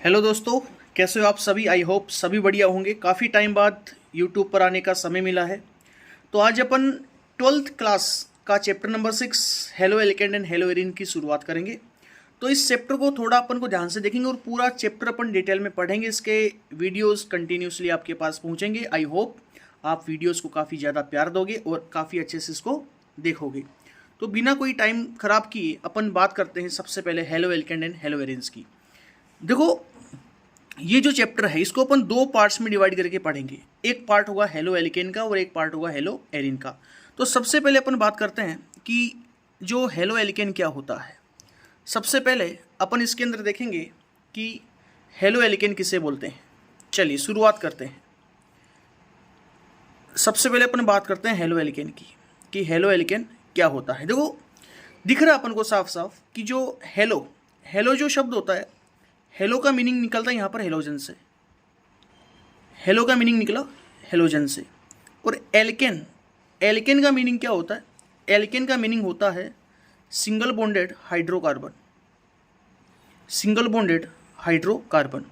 Hello दोस्तों, कैसे हो आप सभी। आई होप सभी बढ़िया होंगे। काफ़ी टाइम बाद यूट्यूब पर आने का समय मिला है। तो आज अपन 12th क्लास का chapter number 6 haloalkanes and haloarenes की शुरुआत करेंगे। तो इस चैप्टर को थोड़ा अपन को ध्यान से देखेंगे और पूरा चैप्टर अपन डिटेल में पढ़ेंगे। इसके वीडियोस कंटिन्यूसली आपके पास पहुंचेंगे। आई होप आप वीडियोस को काफ़ी ज़्यादा प्यार दोगे और काफ़ी अच्छे से इसको देखोगे। तो बिना कोई टाइम खराब किए अपन बात करते हैं सबसे पहले हेलो एलिकेंट एंड हेलो एरिन्स की। देखो, ये जो चैप्टर है इसको अपन दो पार्ट्स में डिवाइड करके पढ़ेंगे। एक पार्ट होगा हेलो एलिकेन का और एक पार्ट होगा हेलो एरिन का। तो सबसे पहले अपन बात करते हैं कि जो हेलो एलिकेन क्या होता है। सबसे पहले अपन इसके अंदर देखेंगे कि हेलो एलिकेन किसे बोलते हैं। चलिए शुरुआत करते हैं। सबसे पहले अपन बात करते हैं हेलो एलिकेन की कि हेलो एलिकेन क्या होता है। देखो, दिख रहा है अपन को साफ साफ कि जो हेलो हेलो जो शब्द होता है, हेलो का मीनिंग निकलता है यहाँ पर हेलोजन से। हेलो का मीनिंग निकला हेलोजन से। और एल्केन, एल्केन का मीनिंग क्या होता है? एल्केन का मीनिंग होता है single bonded hydrocarbon. Single bonded hydrocarbon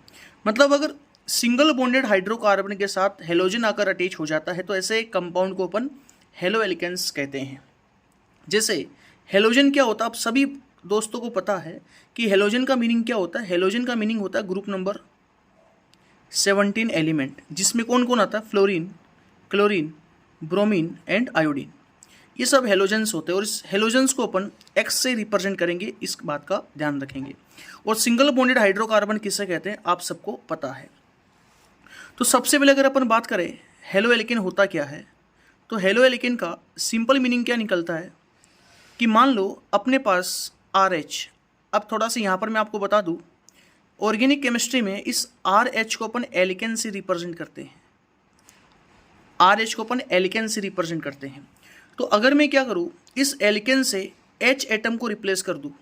मतलब अगर सिंगल बॉन्डेड हाइड्रोकार्बन के साथ हेलोजन आकर अटैच हो जाता है तो ऐसे कंपाउंड को अपन हेलो एलिकेन्स कहते हैं। जैसे हेलोजन क्या होता है, आप सभी दोस्तों को पता है कि हेलोजन का मीनिंग क्या होता है। हेलोजन का मीनिंग होता है ग्रुप नंबर 17 एलिमेंट, जिसमें कौन कौन आता है? Fluorine, chlorine, bromine and iodine. ये सब हेलोजन्स होते हैं और इस हेलोजन्स को अपन एक्स से रिप्रेजेंट करेंगे, इस बात का ध्यान रखेंगे। और सिंगल बॉन्डेड हाइड्रोकार्बन किसे कहते हैं आप सबको पता है। तो सबसे पहले अगर अपन बात करें हेलो एल्केन होता क्या है, तो हेलो एल्केन का सिंपल मीनिंग क्या निकलता है कि मान लो अपने पास RH। अब थोड़ा सा यहाँ पर मैं आपको बता दूँ, ऑर्गेनिक केमिस्ट्री में इस RH को अपन एल्केन से रिप्रेजेंट करते हैं। RH को अपन एल्केन से रिप्रेजेंट करते हैं। तो अगर मैं क्या करूँ, इस एल्केन से H एटम को रिप्लेस कर दूँ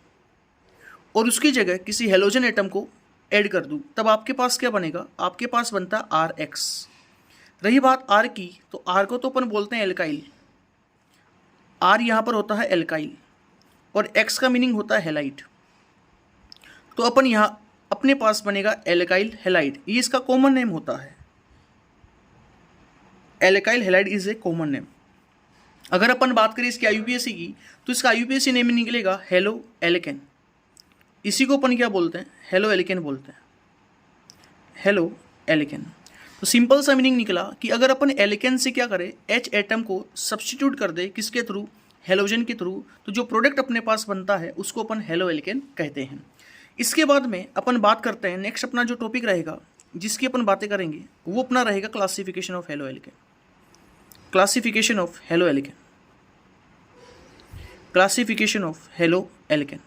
और उसकी जगह किसी हेलोजन एटम को ऐड कर दूँ, तब आपके पास क्या बनेगा? आपके पास बनता RX। रही बात R की, तो R को तो अपन बोलते हैं एल्काइल। R यहाँ पर होता है एल्काइल और X का मीनिंग होता है हेलाइट। तो अपन यहाँ अपने पास बनेगा एल्काइल हेलाइड। ये इसका कॉमन नेम होता है। Alkyl halide is a common name. अगर अपन बात करें इसकी IUPAC की, तो इसका IUPAC नेम निकलेगा हेलो एल्केन। इसी को अपन क्या बोलते हैं? हेलो एल्केन बोलते हैं। Halo alkane. तो सिंपल सा मीनिंग निकला कि अगर अपन एल्केन से क्या करें, H एटम को सब्सटीट्यूट कर दे किसके थ्रू? हेलोजन के थ्रू, तो जो प्रोडक्ट अपने पास बनता है उसको अपन हेलो एल्केन कहते हैं। इसके बाद में अपन बात करते हैं, नेक्स्ट अपना जो टॉपिक रहेगा जिसकी अपन बातें करेंगे वो अपना रहेगा classification of halo alkane. Classification of halo alkane. Classification of halo alkane.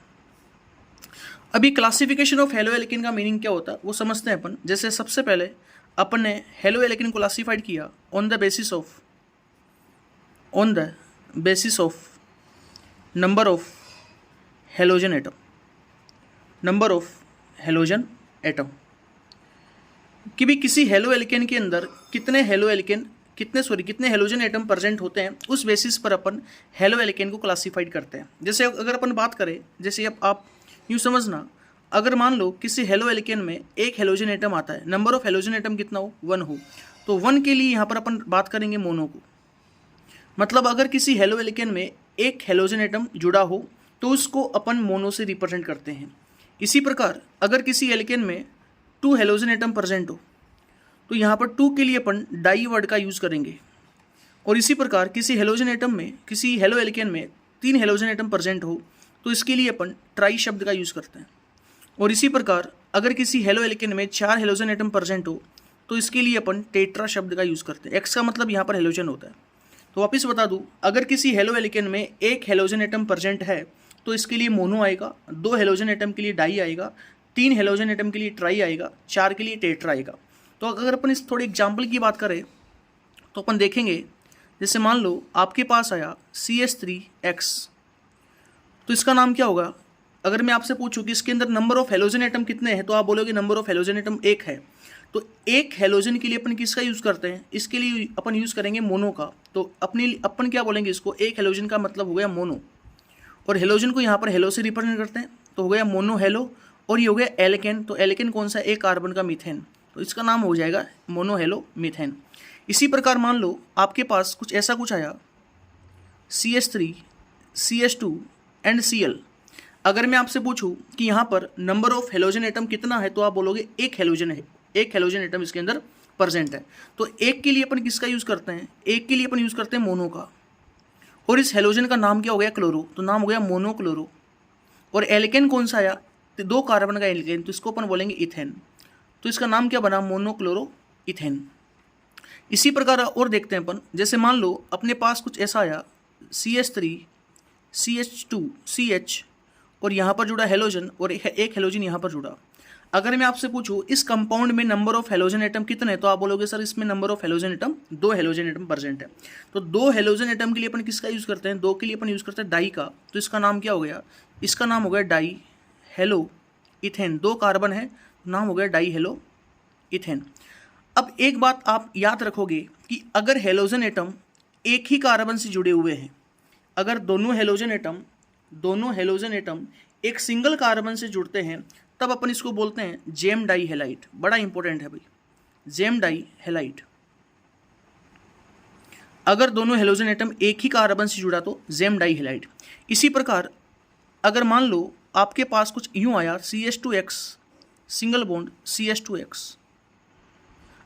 अभी क्लासिफिकेशन ऑफ हेलो एल्केन का मीनिंग क्या होता है वो समझते हैं अपन। जैसे सबसे पहले अपन ने हेलो एल्केन को क्लासिफाइड किया on the basis of number of halogen atom. Number of halogen atom कि भी किसी हेलो एल्केन के अंदर कितने हेलोजन एटम प्रेजेंट होते हैं, उस बेसिस पर अपन हेलो एल्केन को क्लासिफाइड करते हैं। जैसे अगर अपन बात करें, जैसे अब आप यूँ समझना, अगर मान लो किसी हेलो एल्केन में एक हेलोजन एटम आता है, नंबर ऑफ हेलोजन एटम कितना हो? 1 हो, तो 1 के लिए यहाँ पर अपन बात करेंगे मोनो को। मतलब अगर किसी हेलो एल्केन में एक हेलोजन एटम जुड़ा हो तो उसको अपन मोनो से रिप्रेजेंट करते हैं। इसी प्रकार अगर किसी एल्केन में 2 हेलोजन एटम प्रेजेंट हो तो यहाँ पर 2 के लिए अपन डाई वर्ड का यूज़ करेंगे। और इसी प्रकार किसी हेलो एल्केन में 3 हेलोजन एटम प्रेजेंट हो तो इसके लिए अपन ट्राई शब्द का यूज़ करते हैं। और इसी प्रकार अगर किसी हेलो एल्केन में 4 हेलोजन एटम प्रेजेंट हो तो इसके लिए अपन टेट्रा शब्द का यूज़ करते हैं। एक्स का मतलब यहाँ पर हेलोजन होता है। तो वापस बता दूँ, अगर किसी हेलो एल्केन में एक हेलोजन एटम प्रेजेंट है तो इसके लिए मोनो आएगा, 2 हेलोजन एटम के लिए डाई आएगा, 3 हेलोजन एटम के लिए ट्राई आएगा, 4 के लिए टेट्रा आएगा। तो अगर अपन इस थोड़ी एग्जाम्पल की बात करें तो अपन देखेंगे, जैसे मान लो आपके पास आया CH3X, तो इसका नाम क्या होगा? अगर मैं आपसे पूछूं कि इसके अंदर नंबर ऑफ हेलोजन एटम कितने हैं, तो आप बोलोगे नंबर ऑफ हेलोजन एटम 1 है। तो एक हेलोजन के लिए अपन किसका यूज़ करते हैं? इसके लिए अपन यूज़ करेंगे मोनो का। तो अपन क्या बोलेंगे इसको? एक हेलोजन का मतलब हो गया मोनो, और हेलोजन को यहाँ पर हेलो से रिप्रेजेंट करते हैं तो हो गया मोनो हेलो, और ये हो गया एल्केन, तो एल्केन कौन सा, एक कार्बन का मीथेन, तो इसका नाम हो जाएगा मोनोहेलो मीथेन। इसी प्रकार मान लो आपके पास कुछ ऐसा कुछ आया CH3 CH2 एंड Cl। अगर मैं आपसे पूछूं कि यहाँ पर नंबर ऑफ हेलोजन एटम कितना है, तो आप बोलोगे एक हेलोजन है, एक हेलोजन एटम इसके अंदर प्रेजेंट है। तो एक के लिए अपन किसका यूज़ करते हैं, एक के लिए अपन यूज़ करते हैं मोनो का, और इस हेलोजन का नाम क्या हो गया, क्लोरो, तो नाम हो गया मोनोक्लोरो। और एल्केन कौन सा आया, तो 2 कार्बन का एल्केन, तो इसको अपन बोलेंगे इथेन, तो इसका नाम क्या बना, मोनोक्लोरो इथेन। इसी प्रकार और देखते हैं अपन, जैसे मान लो अपने पास कुछ ऐसा आया CH3 CH2 CH, और यहाँ पर जुड़ा हेलोजन और एक हेलोजन यहाँ पर जुड़ा। अगर मैं आपसे पूछूं इस कंपाउंड में नंबर ऑफ हेलोजन एटम कितने, तो आप बोलोगे सर इसमें number of halogen atom 2 halogen atom present है। तो 2 हेलोजन एटम के लिए अपन किसका यूज़ करते हैं, 2 के लिए अपन यूज़ करते हैं डाई का, तो इसका नाम क्या हो गया, इसका नाम हो गया डाई हेलो इथेन। 2 कार्बन है, नाम हो गया डाई हेलो इथेन। अब एक बात आप याद रखोगे कि अगर हेलोजन एटम एक ही कार्बन से जुड़े हुए हैं, अगर दोनों हेलोजन एटम एक सिंगल कार्बन से जुड़ते हैं, तब अपन इसको बोलते हैं जेम डाई हेलाइट। बड़ा इंपॉर्टेंट है भाई, जेम डाई हेलाइट। अगर दोनों हेलोजन एटम एक ही कार्बन से जुड़ा तो जेम डाई हेलाइट। इसी प्रकार अगर मान लो आपके पास कुछ यूं आया CH2X सिंगल बॉन्ड CH2X।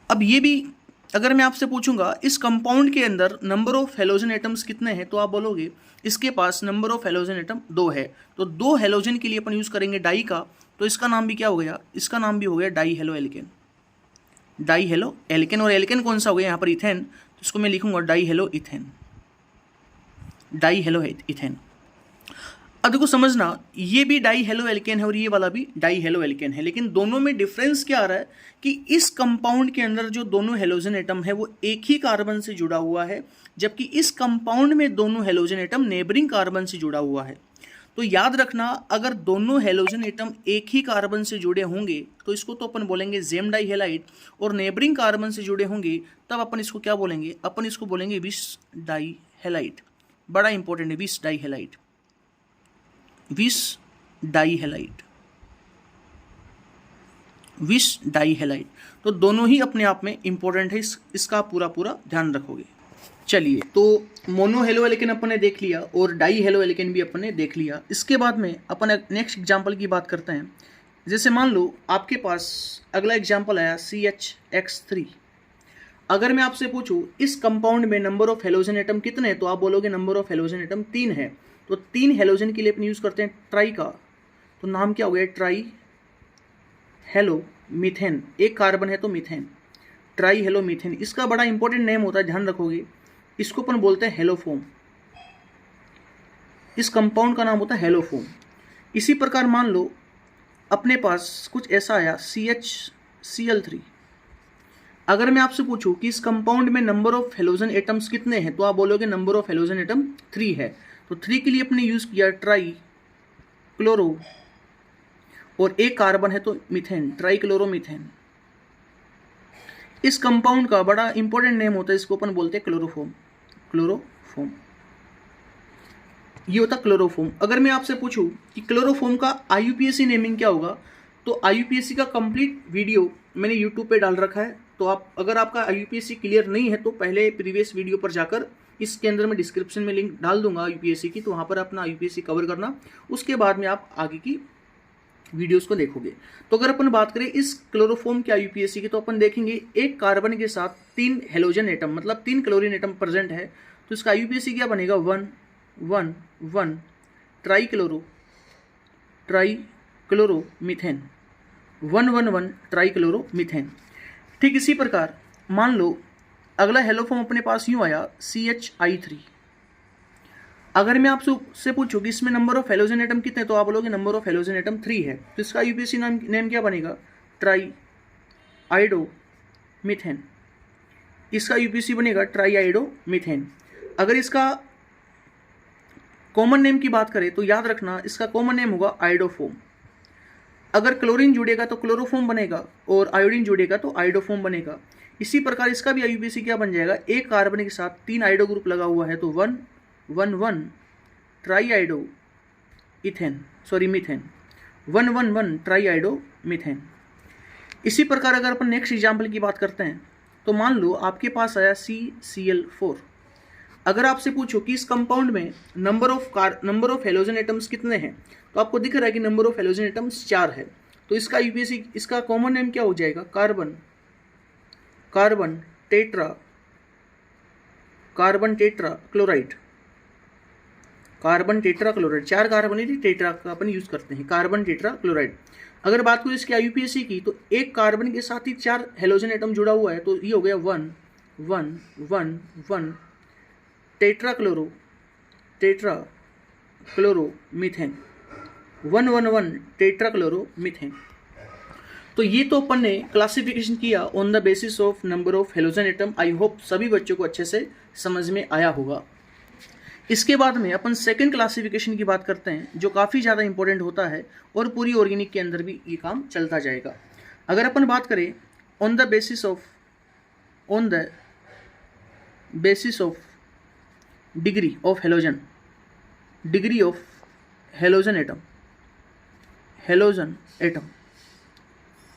अब ये भी अगर मैं आपसे पूछूंगा इस कंपाउंड के अंदर नंबर ऑफ हेलोजन एटम्स कितने हैं, तो आप बोलोगे इसके पास नंबर ऑफ हेलोजन एटम 2 है। तो 2 हेलोजन के लिए अपन यूज़ करेंगे डाई का, तो इसका नाम भी क्या हो गया, इसका नाम भी हो गया die halo alkane, die halo alkane. और एल्केन कौन सा हो गया यहाँ पर, इथेन, तो इसको मैं लिखूंगा die hello ethane, die hello ethane. अब देखो समझना, ये भी डाई हेलो एल्केन है और ये वाला भी डाई हेलो एल्केन है, लेकिन दोनों में डिफरेंस क्या आ रहा है कि इस कंपाउंड के अंदर जो दोनों हेलोजन एटम है वो एक ही कार्बन से जुड़ा हुआ है, जबकि इस कंपाउंड में दोनों हेलोजन एटम नेबरिंग कार्बन से जुड़ा हुआ है। तो याद रखना, अगर दोनों हेलोजन एटम एक ही कार्बन से जुड़े होंगे तो इसको तो अपन बोलेंगे जेम डाई हेलाइट, और नेबरिंग कार्बन से जुड़े होंगे तब अपन इसको क्या बोलेंगे, अपन इसको बोलेंगे विस डाई हेलाइट। बड़ा इंपॉर्टेंट है, विस डाई हेलाइट, विस डाई हेलाइट, विस डाई हेलाइट। तो दोनों ही अपने आप में इंपॉर्टेंट है, इसका पूरा ध्यान रखोगे। चलिए, तो मोनो हेलो एल्केन अपन ने देख लिया और डाई हेलो एल्केन भी अपन ने देख लिया। इसके बाद में अपन नेक्स्ट एग्जांपल की बात करते हैं। जैसे मान लो आपके पास अगला एग्जांपल आया CHX3। अगर मैं आपसे पूछूं इस कंपाउंड में नंबर ऑफ हेलोजन एटम कितने हैं, तो आप बोलोगे नंबर ऑफ हेलोजन एटम 3 है। तो 3 हेलोजन के लिए अपन यूज़ करते हैं ट्राई का, तो नाम क्या हो गया, ट्राई हेलो मीथेन। एक कार्बन है तो मीथेन, ट्राई हेलो मीथेन। इसका बड़ा इंपॉर्टेंट नेम होता है, ध्यान रखोगे, इसको अपन बोलते हैं हेलोफोम। इस कंपाउंड का नाम होता है हेलोफोम। इसी प्रकार मान लो अपने पास कुछ ऐसा आया CHCl3। अगर मैं आपसे पूछूं कि इस कंपाउंड में नंबर ऑफ हेलोजन एटम्स कितने हैं, तो आप बोलोगे नंबर ऑफ हेलोजन एटम 3 है। तो 3 के लिए अपने यूज़ किया ट्राई क्लोरो, और एक कार्बन है तो मीथेन, ट्राई क्लोरो मीथेन। इस कंपाउंड का बड़ा इंपॉर्टेंट नेम होता है, इसको अपन बोलते हैं क्लोरोफोम। क्लोरोफोम, ये होता क्लोरोफोम। अगर मैं आपसे पूछूं कि क्लोरोफोम का IUPAC नेमिंग क्या होगा, तो IUPAC का कंप्लीट वीडियो मैंने यूट्यूब पे डाल रखा है। तो आप अगर आपका IUPAC क्लियर नहीं है तो पहले प्रीवियस वीडियो पर जाकर, इसके अंदर मैं डिस्क्रिप्शन में लिंक डाल दूंगा IUPAC की, तो वहाँ पर अपना IUPAC कवर करना, उसके बाद में आप आगे की वीडियोस को देखोगे। तो अगर अपन बात करें इस क्लोरोफॉर्म के IUPAC की, तो अपन देखेंगे एक कार्बन के साथ 3 हेलोजन एटम, मतलब 3 क्लोरीन एटम प्रेजेंट है। तो इसका IUPAC क्या बनेगा, 1 1 1 try chloro methane, 1 1 1 try chloro methane. ठीक इसी प्रकार मान लो अगला हेलोफॉर्म अपने पास यूँ आया CHI3। अगर मैं आपसे पूछूं कि इसमें नंबर ऑफ हेलोजन एटम कितने, तो आप बोलोगे नंबर ऑफ हेलोजन एटम 3 है। तो इसका IUPAC नेम क्या बनेगा, ट्राई आइडो मीथेन। इसका IUPAC बनेगा ट्राई आइडो मीथेन। अगर इसका कॉमन नेम की बात करें तो याद रखना इसका कॉमन नेम होगा आइडोफोम। अगर क्लोरीन जुड़ेगा तो क्लोरोफोम बनेगा, और आयोडीन जुड़ेगा तो आइडोफोम बनेगा। इसी प्रकार इसका भी IUPAC क्या बन जाएगा, एक कार्बन के साथ 3 आइडो ग्रुप लगा हुआ है तो 1 1 1 ट्राई आइडो मीथेन। 111 ट्राईआइडोमीथेन। इसी प्रकार अगर अपन नेक्स्ट एग्जाम्पल की बात करते हैं तो मान लो आपके पास आया CCl4। अगर आपसे पूछो कि इस कंपाउंड में नंबर ऑफ हेलोजन एटम्स कितने हैं, तो आपको दिख रहा है कि नंबर ऑफ हेलोजन एटम्स 4 है। तो इसका यूपीएससी इसका कॉमन नेम क्या हो जाएगा? Carbon tetra chloride. Carbon tetra chloride, 4 carbon है, टेट्रा का अपन यूज करते हैं, कार्बन टेट्रा क्लोराइड। अगर बात करूँ इसके आईयूपीएसी की तो एक कार्बन के साथ ही 4 हेलोजन एटम जुड़ा हुआ है, तो ये हो गया 1 1 1 1 tetra chloro methane, 111 tetra chloro methane. तो ये तो अपन ने क्लासिफिकेशन किया on the basis of number of halogen atom. I hope सभी बच्चों को अच्छे से समझ में आया होगा। इसके बाद में अपन सेकंड क्लासिफिकेशन की बात करते हैं, जो काफ़ी ज़्यादा इंपॉर्टेंट होता है और पूरी ऑर्गेनिक के अंदर भी ये काम चलता जाएगा। अगर अपन बात करें on the basis of degree of halogen atom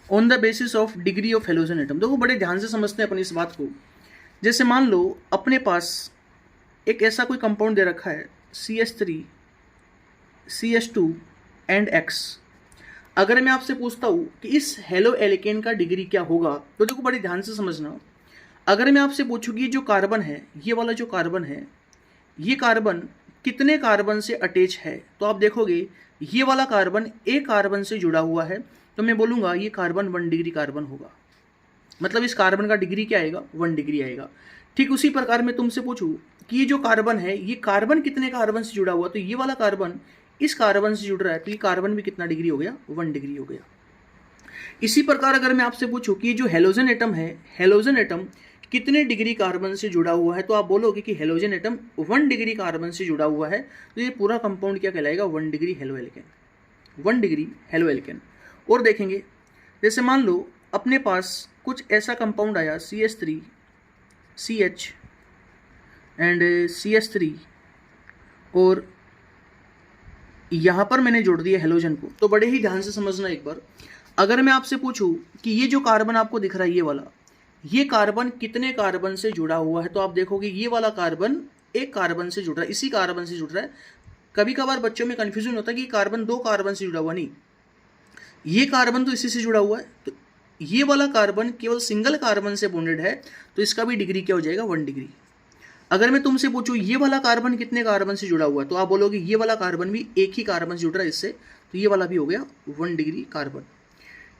on the basis of degree of halogen atom. देखो बड़े ध्यान से समझते हैं अपन इस बात को। जैसे मान लो अपने पास एक ऐसा कोई कंपाउंड दे रखा है CH3 CH2 एंड X। अगर मैं आपसे पूछता हूँ कि इस हेलो एल्केन का डिग्री क्या होगा, तो देखो बड़े ध्यान से समझना। अगर मैं आपसे पूछूँ कि जो कार्बन है, ये वाला जो कार्बन है, ये कार्बन कितने कार्बन से अटैच है, तो आप देखोगे ये वाला कार्बन एक कार्बन से जुड़ा हुआ है, तो मैं बोलूँगा ये कार्बन 1 डिग्री कार्बन होगा। मतलब इस कार्बन का डिग्री क्या आएगा? 1 डिग्री आएगा। ठीक उसी प्रकार मैं तुमसे पूछूं कि ये जो कार्बन है, ये कार्बन कितने कार्बन से जुड़ा हुआ, तो ये वाला कार्बन इस कार्बन से जुड़ रहा है, तो ये कार्बन भी कितना डिग्री हो गया? 1 डिग्री हो गया। इसी प्रकार अगर मैं आपसे पूछूं कि ये जो हेलोजन एटम है, हेलोजन एटम कितने डिग्री कार्बन से जुड़ा हुआ है, तो आप बोलोगे कि हेलोजन एटम 1 डिग्री कार्बन से जुड़ा हुआ है, तो ये पूरा कंपाउंड क्या कहलाएगा? 1 degree halo alkane, 1 degree halo alkane. और देखेंगे जैसे मान लो अपने पास कुछ ऐसा कंपाउंड आया CH3 CH एंड CH3 और यहाँ पर मैंने जोड़ दिया हेलोजन को। तो बड़े ही ध्यान से समझना एक बार। अगर मैं आपसे पूछूं कि ये जो कार्बन आपको दिख रहा है, ये वाला, ये कार्बन कितने कार्बन से जुड़ा हुआ है, तो आप देखोगे ये वाला कार्बन एक कार्बन से जुड़ रहा है, इसी कार्बन से जुड़ रहा है। कभी कभार बच्चों में कन्फ्यूजन होता है कि कार्बन 2 कार्बन से जुड़ा हुआ, नहीं, ये कार्बन तो इसी से जुड़ा हुआ है। तो ये वाला कार्बन केवल सिंगल कार्बन से बॉन्डेड है, तो इसका भी डिग्री क्या हो जाएगा? 1 डिग्री। अगर मैं तुमसे पूछूं ये वाला कार्बन कितने कार्बन से जुड़ा हुआ है, तो आप बोलोगे ये वाला कार्बन भी एक ही कार्बन से जुड़ रहा है इससे, तो ये वाला भी हो गया 1 डिग्री कार्बन।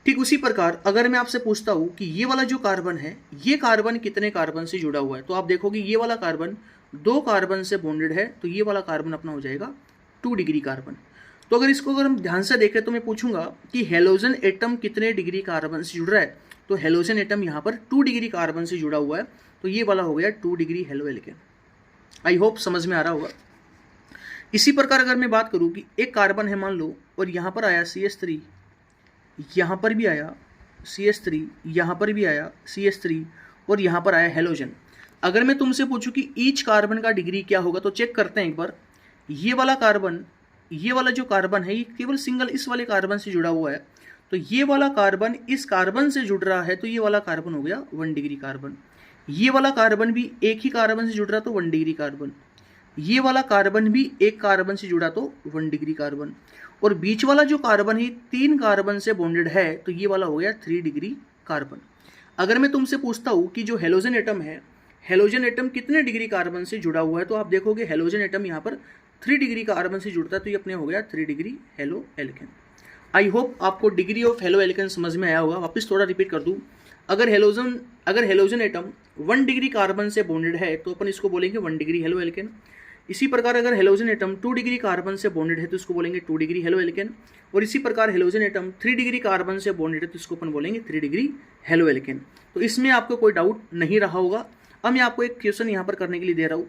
ठीक उसी प्रकार अगर मैं आपसे पूछता हूं कि ये वाला जो कार्बन है, ये कार्बन कितने कार्बन से जुड़ा हुआ है, तो आप देखोगे ये वाला कार्बन 2 कार्बन से बॉन्डेड है, तो ये वाला कार्बन अपना हो जाएगा 2 डिग्री कार्बन। तो अगर हम ध्यान से देखें तो मैं पूछूंगा कि हेलोजन एटम कितने डिग्री कार्बन से जुड़ रहा है, तो हेलोजन एटम यहाँ पर 2 डिग्री कार्बन से जुड़ा हुआ है, तो ये वाला हो गया 2 degree halo alkane. I hope समझ में आ रहा होगा। इसी प्रकार अगर मैं बात करूँ कि एक कार्बन है मान लो, और यहाँ पर आया CH3, यहाँ पर भी आया CH3, यहाँ पर भी आया CH3 और यहाँ पर आया हेलोजन। अगर मैं तुमसे पूछूं कि ईच कार्बन का डिग्री क्या होगा, तो चेक करते हैं एक बार। ये वाला जो कार्बन है, ये केवल सिंगल इस वाले कार्बन से जुड़ा हुआ है, तो ये वाला कार्बन इस कार्बन से जुड़ रहा है, तो ये वाला कार्बन हो गया 1 डिग्री कार्बन। ये वाला कार्बन भी एक ही कार्बन से जुड़ रहा, तो 1 डिग्री कार्बन। ये वाला कार्बन भी एक कार्बन से जुड़ा, तो 1 डिग्री कार्बन। और बीच वाला जो कार्बन है 3 कार्बन से बॉन्डेड है, तो ये वाला हो गया 3 डिग्री कार्बन। अगर मैं तुमसे पूछता हूँ कि जो हेलोजन एटम है, हेलोजन एटम कितने डिग्री कार्बन से जुड़ा हुआ है, तो आप देखोगे हेलोजन एटम यहाँ पर 3 डिग्री कार्बन से जुड़ता है, तो ये अपने हो गया 3 degree halo alkane. I hope आपको डिग्री ऑफ हेलो एल्केन समझ में आया होगा। वापस थोड़ा रिपीट कर दूं, अगर हेलोजन एटम 1 डिग्री कार्बन से बॉन्डेड है, तो अपन इसको बोलेंगे 1 डिग्री हेलो एल्केन। इसी प्रकार अगर हेलोजन एटम 2 डिग्री कार्बन से बॉन्डेड है, तो इसको बोलेंगे 2 डिग्री हेलो एल्केन। और इसी प्रकार हेलोजन एटम 3 डिग्री कार्बन से बॉन्डेड है, तो इसको अपन बोलेंगे 3 डिग्री हेलो एल्केन। तो इसमें आपको कोई डाउट नहीं रहा होगा। अब मैं आपको एक क्वेश्चन यहाँ पर करने के लिए दे रहा हूँ।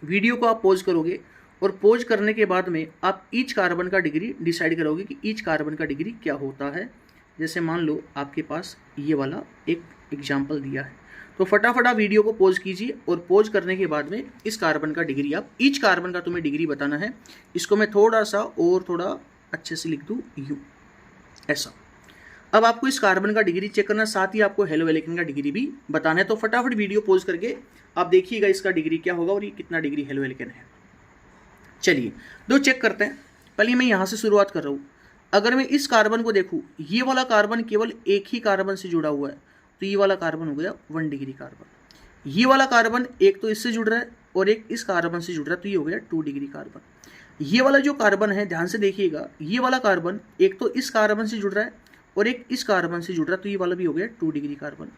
वीडियो को आप पॉज करोगे और पॉज करने के बाद में आप ईच कार्बन का डिग्री डिसाइड करोगे कि ईच कार्बन का डिग्री क्या होता है। जैसे मान लो आपके पास ये वाला एक एग्जाम्पल दिया है, तो फटाफट आप वीडियो को पॉज कीजिए और पॉज करने के बाद में इस कार्बन का डिग्री, आप ईच कार्बन का तुम्हें डिग्री बताना है। इसको मैं थोड़ा सा और थोड़ा अच्छे से लिख दूँ U, ऐसा। अब आपको इस कार्बन का डिग्री चेक करना, साथ ही आपको हेलो एल्केन का डिग्री भी बताना है। तो फटाफट वीडियो पॉज करके आप देखिएगा इसका डिग्री क्या होगा और ये कितना डिग्री हेलो एल्केन है। चलिए दो चेक करते हैं। पहले मैं यहाँ से शुरुआत कर रहा हूँ। अगर मैं इस कार्बन को देखूँ, ये वाला कार्बन केवल एक ही कार्बन से जुड़ा हुआ है, तो ये वाला कार्बन हो गया 1 डिग्री कार्बन। ये वाला कार्बन एक तो इससे जुड़ रहा है और एक इस कार्बन से जुड़ रहा है, तो ये हो गया 2 डिग्री कार्बन। ये वाला जो कार्बन है, ध्यान से देखिएगा, ये वाला कार्बन एक तो इस कार्बन से जुड़ रहा है और एक इस कार्बन से जुड़ रहा है, तो ये वाला भी हो गया 2 डिग्री कार्बन।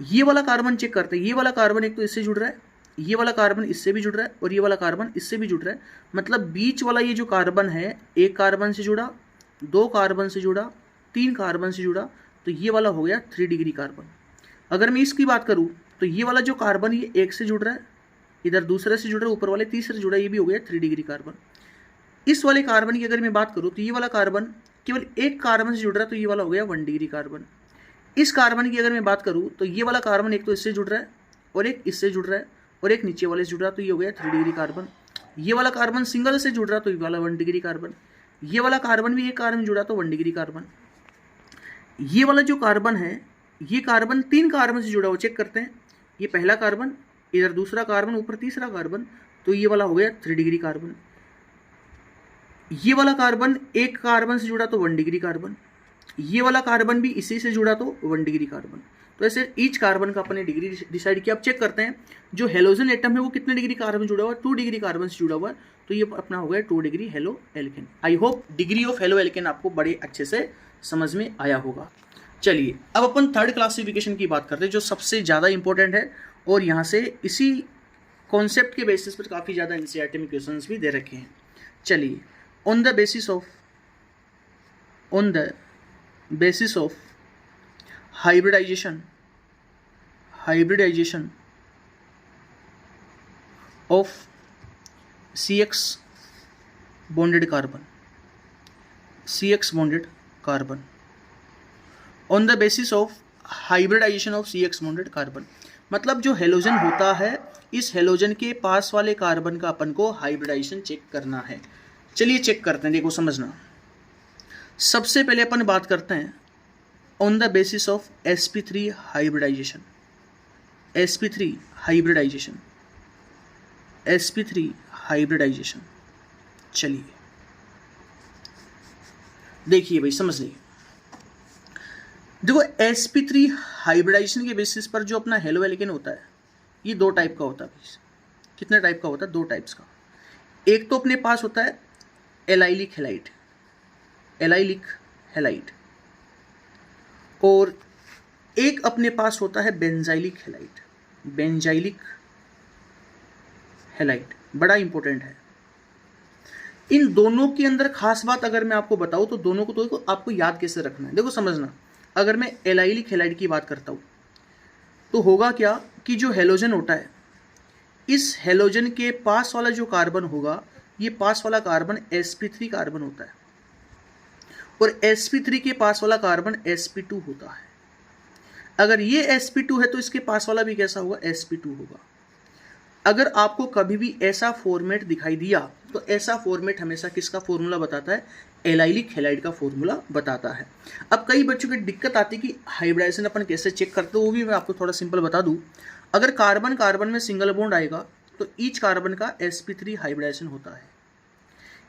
ये वाला कार्बन चेक करते हैं, ये वाला कार्बन एक तो इससे जुड़ रहा है, ये वाला कार्बन इससे भी जुड़ रहा है और ये वाला कार्बन इससे भी जुड़ रहा है। मतलब बीच वाला ये जो कार्बन है, एक कार्बन से जुड़ा, 2 कार्बन से जुड़ा, 3 कार्बन से जुड़ा, तो ये वाला हो गया 3 डिग्री कार्बन। अगर मैं इसकी बात करूँ तो ये वाला जो कार्बन ये एक से जुड़ रहा है, इधर दूसरे से जुड़ रहा है, ऊपर वाले तीसरे से जुड़ा, ये भी हो गया 3 डिग्री कार्बन। इस वाले कार्बन की अगर मैं बात करूँ तो ये वाला कार्बन केवल एक कार्बन से जुड़ रहा है, तो ये वाला हो गया 1 डिग्री कार्बन। इस कार्बन की अगर मैं बात करूँ तो ये वाला कार्बन एक तो इससे जुड़ रहा है और एक इससे जुड़ रहा है और एक नीचे वाले से जुड़ रहा है, तो ये हो गया 3 डिग्री कार्बन। ये वाला कार्बन सिंगल से जुड़ रहा है, तो ये वाला 1 डिग्री कार्बन। ये वाला कार्बन भी एक कार्बन जुड़ा, तो 1 डिग्री कार्बन। ये वाला जो कार्बन है, ये कार्बन 3 कार्बन से जुड़ा हो, चेक करते हैं। ये पहला कार्बन, इधर दूसरा कार्बन, ऊपर तीसरा कार्बन, तो ये वाला हो गया 3 डिग्री कार्बन। ये वाला कार्बन एक कार्बन से जुड़ा, तो 1 डिग्री कार्बन। ये वाला कार्बन भी इसी से जुड़ा, तो 1 डिग्री कार्बन। तो ऐसे ईच कार्बन का अपने डिग्री डिसाइड किया। अब चेक करते हैं जो हेलोजन एटम है वो कितने डिग्री कार्बन जुड़ा हुआ है, 2 डिग्री कार्बन से जुड़ा हुआ है, तो ये अपना हो गया 2 degree halo alkane. I hope degree of halo alkane आपको बड़े अच्छे से समझ में आया होगा। चलिए अब अपन थर्ड क्लासिफिकेशन की बात करते हैं, जो सबसे ज़्यादा इंपॉर्टेंट है और यहाँ से इसी कॉन्सेप्ट के बेसिस पर काफ़ी ज़्यादा एनसीईआरटी में क्वेश्चंस भी दे रखे हैं। चलिए on the basis of hybridization of CX bonded carbon, on the basis of hybridization of CX bonded carbon, मतलब जो हेलोजन होता है, इस हेलोजन के पास वाले कार्बन का अपन को हाइब्रिडाइजेशन चेक करना है। चलिए चेक करते हैं, देखो समझना। सबसे पहले अपन बात करते हैं on the basis of sp3 hybridization, चलिए देखिए भाई, समझ लीजिए। देखो sp3 हाइब्रिडाइजेशन के बेसिस पर जो अपना हेलो एल्केन होता है, ये 2 टाइप का होता है। कितने टाइप का होता है? 2 टाइप्स का। एक तो अपने पास होता है एलाइलिक हैलाइड, और एक अपने पास होता है बेंजाइलिक हैलाइड। बड़ा इंपॉर्टेंट है। इन दोनों के अंदर खास बात अगर मैं आपको बताऊं तो दोनों को तो आपको याद कैसे रखना है, देखो समझना। अगर मैं एलाइलिक हैलाइड की बात करता हूं तो होगा क्या कि जो हेलोजन होता है, इस हेलोजन के पास वाला जो कार्बन होगा, ये पास वाला कार्बन sp3 कार्बन होता है और sp3 के पास वाला कार्बन sp2 होता है। अगर ये sp2 है तो इसके पास वाला भी कैसा होगा? sp2 होगा। अगर आपको कभी भी ऐसा फॉर्मेट दिखाई दिया तो ऐसा फॉर्मेट हमेशा किसका फॉर्मूला बताता है? एलाइलिक हैलाइड का फॉर्मूला बताता है। अब कई बच्चों की दिक्कत आती है कि हाइब्रिडाइजेशन अपन कैसे चेक करते हैं, वो भी मैं आपको थोड़ा सिंपल बता दूं। अगर कार्बन में सिंगल बॉन्ड आएगा तो ईच कार्बन का sp3 हाइब्रिडाइजेशन होता है।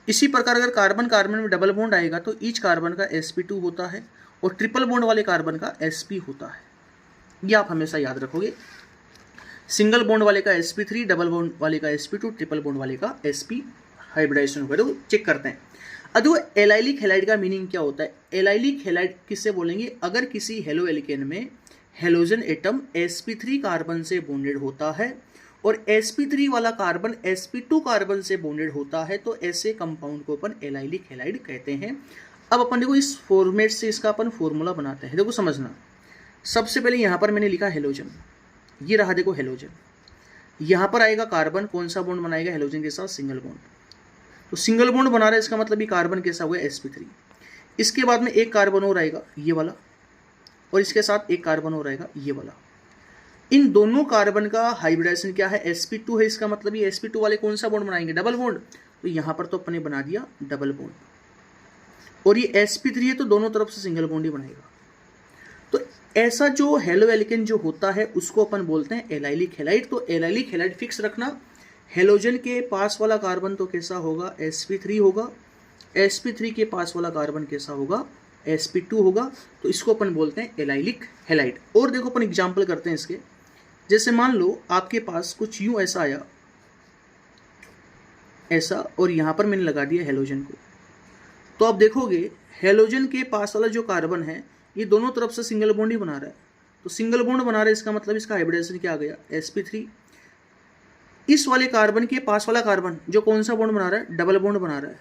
इसी प्रकार अगर कार्बन में डबल बॉन्ड आएगा तो ईच कार्बन का sp2 होता है और ट्रिपल बॉन्ड वाले कार्बन का sp होता है। ये आप हमेशा याद रखोगे। सिंगल बॉन्ड वाले का sp3, डबल बॉन्ड वाले का sp2, ट्रिपल बॉन्ड वाले का sp हाइब्रिडाइजेशन होगा। तो चेक करते हैं। अब एलाइलिक हैलाइड का मीनिंग क्या होता है? एलाइलिक हैलाइड किससे बोलेंगे? अगर किसी हेलो एल्केन में हेलोजन एटम sp3 कार्बन से बॉन्डेड होता है और sp3 वाला कार्बन sp2 कार्बन से बॉन्डेड होता है, तो ऐसे कंपाउंड को अपन एलाइलिक हैलाइड कहते हैं। अब अपन देखो इस फॉर्मेट से इसका अपन फॉर्मूला बनाते हैं। देखो समझना, सबसे पहले यहाँ पर मैंने लिखा हेलोजन, ये रहा देखो हेलोजन। यहाँ पर आएगा कार्बन, कौन सा बॉन्ड बनाएगा हेलोजन के साथ? Single bond. तो सिंगल बॉन्ड बना रहा है, इसका मतलब ये कार्बन कैसा हुआ? sp3। इसके बाद में एक कार्बन और आएगा ये वाला, और इसके साथ एक कार्बन और आएगा ये वाला। इन दोनों कार्बन का हाइब्रिडाइजेशन क्या है? sp2 है। इसका मतलब ये sp2 वाले कौन सा बॉन्ड बनाएंगे? Double bond. तो यहाँ पर तो अपने बना दिया डबल बॉन्ड। और ये sp3 है तो दोनों तरफ से सिंगल बॉन्ड ही बनाएगा। तो ऐसा जो हेलो एल्केन जो होता है उसको अपन बोलते हैं एलाइलिक हैलाइड। तो एलाइलिक हैलाइड फिक्स रखना, हेलोजन के पास वाला कार्बन तो कैसा होगा, sp3 होगा, sp3 के पास वाला कार्बन कैसा होगा, sp2 होगा। तो इसको अपन बोलते हैं एलाइलिक हैलाइड। और देखो अपन एग्जांपल करते हैं इसके, जैसे मान लो आपके पास कुछ यूं ऐसा आया, ऐसा, और यहाँ पर मैंने लगा दिया हेलोजन को, तो आप देखोगे हेलोजन के पास वाला जो कार्बन है ये दोनों तरफ से सिंगल बॉन्ड ही बना रहा है। तो सिंगल बॉन्ड बना रहा है, इसका मतलब इसका हाइब्रिडाइजेशन क्या आ गया, sp3। इस वाले कार्बन के पास वाला कार्बन जो कौन सा बॉन्ड बना रहा है, डबल बॉन्ड बना रहा है।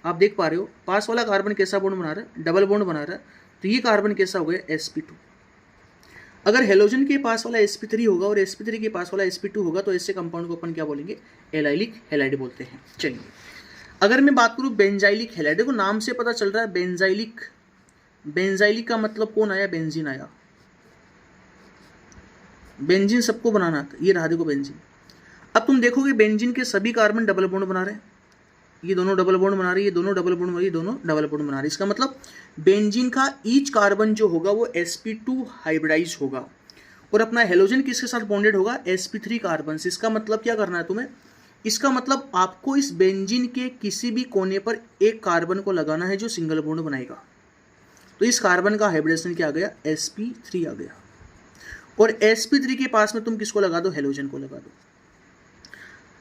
आप देख पा रहे हो पास वाला कार्बन कैसा बॉन्ड बना रहा है, डबल बॉन्ड बना रहा है। तो ये कार्बन कैसा हो गया, sp2। अगर हेलोजन के पास वाला sp3 होगा और sp3 के पास वाला sp2 होगा तो ऐसे कंपाउंड को अपन क्या बोलेंगे, एलाइलिक हैलाइड बोलते हैं। चलिए अगर मैं बात करूँ बेंजाइलिक हैलाइड, देखो नाम से पता चल रहा है बेंजाइलिक, बेंजाइलिक का मतलब कौन आया, बेंजीन आया। बेंजीन सबको बनाना था, ये रहा देखो बेंजीन। अब तुम देखोगे बेंजीन के सभी कार्बन डबल बॉन्ड बना रहे हैं, ये दोनों डबल बॉन्ड बना रही है, ये दोनों डबल बॉन्ड बना रही है, दोनों डबल बॉन्ड बना रही है। इसका मतलब बेंजीन का ईच कार्बन जो होगा वो sp2 हाइब्रिडाइज होगा और अपना हेलोजन किसके साथ बॉन्डेड होगा, sp3 कार्बन से। इसका मतलब क्या करना है तुम्हें, इसका मतलब आपको इस बेंजीन के किसी भी कोने पर एक कार्बन को लगाना है जो सिंगल बॉन्ड बनाएगा। तो इस कार्बन का हाइब्रिडेशन क्या आ गया, sp3 आ गया। और sp3 के पास में तुम किसको लगा दो, हेलोजन को लगा दो।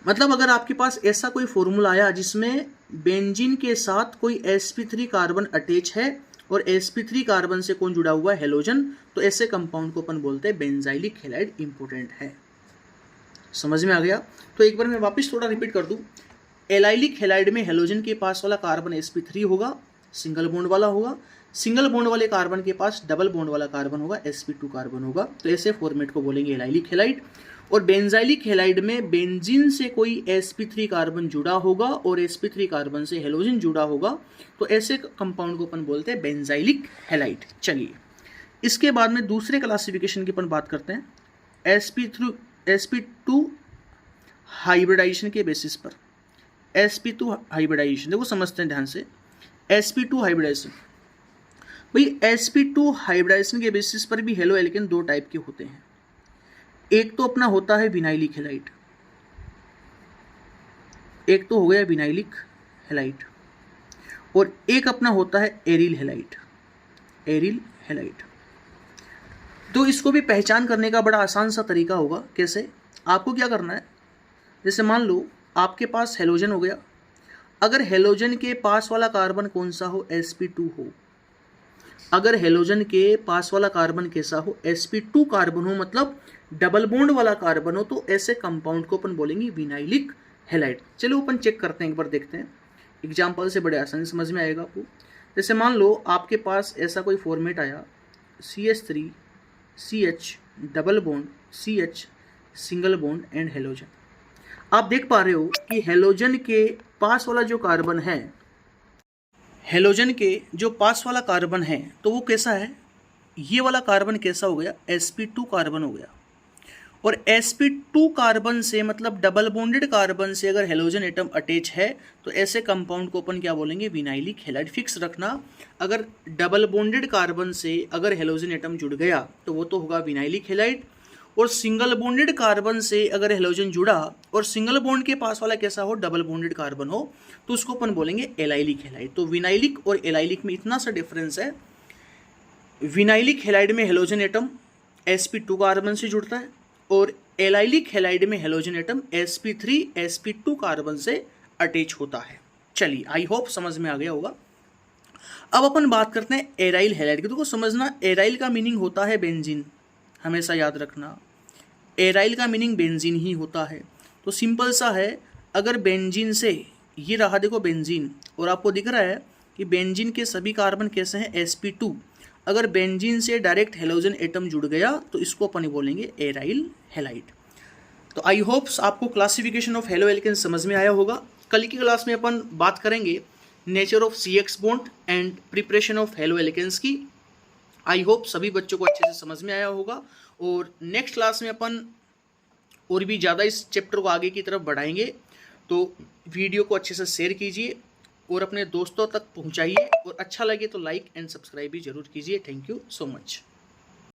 मतलब अगर आपके पास ऐसा कोई फॉर्मूला आया जिसमें बेंजीन के साथ कोई sp3 कार्बन अटैच है और sp3 कार्बन से कौन जुड़ा हुआ है, हेलोजन, तो ऐसे कंपाउंड को अपन बोलते हैं बेंजाइलिक हैलाइड। इंपॉर्टेंट है, समझ में आ गया। तो एक बार मैं वापस थोड़ा रिपीट कर दूं, एलाइलिक हैलाइड में हेलोजन के पास वाला कार्बन sp3 होगा, सिंगल बॉन्ड वाला होगा। सिंगल बॉन्ड वाले कार्बन के पास डबल बॉन्ड वाला कार्बन होगा, sp2 कार्बन होगा। तो ऐसे फॉर्मेट को बोलेंगे एलाइलिक हैलाइड। और बेंजाइलिक हैलाइड में बेंजीन से कोई sp3 कार्बन जुड़ा होगा और sp3 कार्बन से हेलोजन जुड़ा होगा, तो ऐसे कंपाउंड को अपन बोलते हैं बेंजाइलिक हैलाइड। चलिए इसके बाद में दूसरे क्लासिफिकेशन की अपन बात करते हैं, sp2 हाइब्रिडाइजेशन के बेसिस पर। sp2 हाइब्रिडाइजेशन देखो समझते हैं ध्यान से, sp2 हाइब्रिडाइजेशन, भाई sp2 हाइब्रिडाइजेशन के बेसिस पर भी हेलो एल्केन दो टाइप के होते हैं। एक तो अपना होता है विनाइलिक हैलाइड, एक तो हो गया विनाइलिक हैलाइड, और एक अपना होता है एरिल हैलाइड, एरिल हैलाइड। तो इसको भी पहचान करने का बड़ा आसान सा तरीका होगा। कैसे, आपको क्या करना है, जैसे मान लो आपके पास हेलोजन हो गया, अगर हेलोजन के पास वाला कार्बन कौन सा हो, sp2 हो। अगर हेलोजन के पास वाला कार्बन कैसा हो, sp2 कार्बन हो, मतलब डबल बॉन्ड वाला कार्बन हो, तो ऐसे कंपाउंड को अपन बोलेंगे विनाइलिक हैलाइड। चलो अपन चेक करते हैं, एक बार देखते हैं एग्जांपल से, बड़े आसानी समझ में आएगा आपको। जैसे मान लो आपके पास ऐसा कोई फॉर्मेट आया, CH3 CH double bond CH single bond and halogen. आप देख पा रहे हो कि हेलोजन के पास वाला जो कार्बन है, हेलोजन के जो पास वाला कार्बन है तो वो कैसा है, ये वाला कार्बन कैसा हो गया, sp2 कार्बन हो गया। और sp2 कार्बन से मतलब डबल बॉन्डेड कार्बन से अगर हेलोजन एटम अटैच है तो ऐसे कंपाउंड को अपन क्या बोलेंगे, विनाइलिक हैलाइड। फिक्स रखना, अगर डबल बॉन्डेड कार्बन से अगर हेलोजन एटम जुड़ गया तो वो तो होगा विनाइलिक हैलाइड, और सिंगल बॉन्डेड कार्बन से अगर हेलोजन जुड़ा और सिंगल बॉन्ड के पास वाला कैसा हो, डबल बॉन्डेड कार्बन हो, तो उसको अपन बोलेंगे एलाइलिक हैलाइड। तो विनाइलिक और एलाइलिक में इतना सा डिफरेंस है, विनाइलिक हैलाइड में हेलोजन एटम sp2 कार्बन से जुड़ता है और एलाइलिक हैलाइड में halogen atom sp3 sp2 carbon से अटैच होता है। चलिए आई होप समझ में आ गया होगा। अब अपन बात करते हैं एराइल हैलाइड की। तो समझना, एराइल का मीनिंग होता है बेंजीन, हमेशा याद रखना एराइल का मीनिंग बेंजीन ही होता है। तो सिंपल सा है, अगर बेंजीन से, ये रहा देखो बेंजीन, और आपको दिख रहा है कि बेंजीन के सभी कार्बन कैसे हैं, sp2। अगर बेंजीन से डायरेक्ट हेलोजन एटम जुड़ गया तो इसको अपन बोलेंगे एराइल हैलाइड। तो आई होप्स आपको क्लासिफिकेशन ऑफ हेलो एल्केन समझ में आया होगा। कल की क्लास में अपन बात करेंगे nature of CX bond and preparation of haloalkanes की। आई होप सभी बच्चों को अच्छे से समझ में आया होगा, और नेक्स्ट क्लास में अपन और भी ज़्यादा इस चैप्टर को आगे की तरफ बढ़ाएंगे। तो वीडियो को अच्छे से शेयर कीजिए, और अपने दोस्तों तक पहुंचाइए और अच्छा लगे तो लाइक एंड सब्सक्राइब भी जरूर कीजिए। Thank you so much.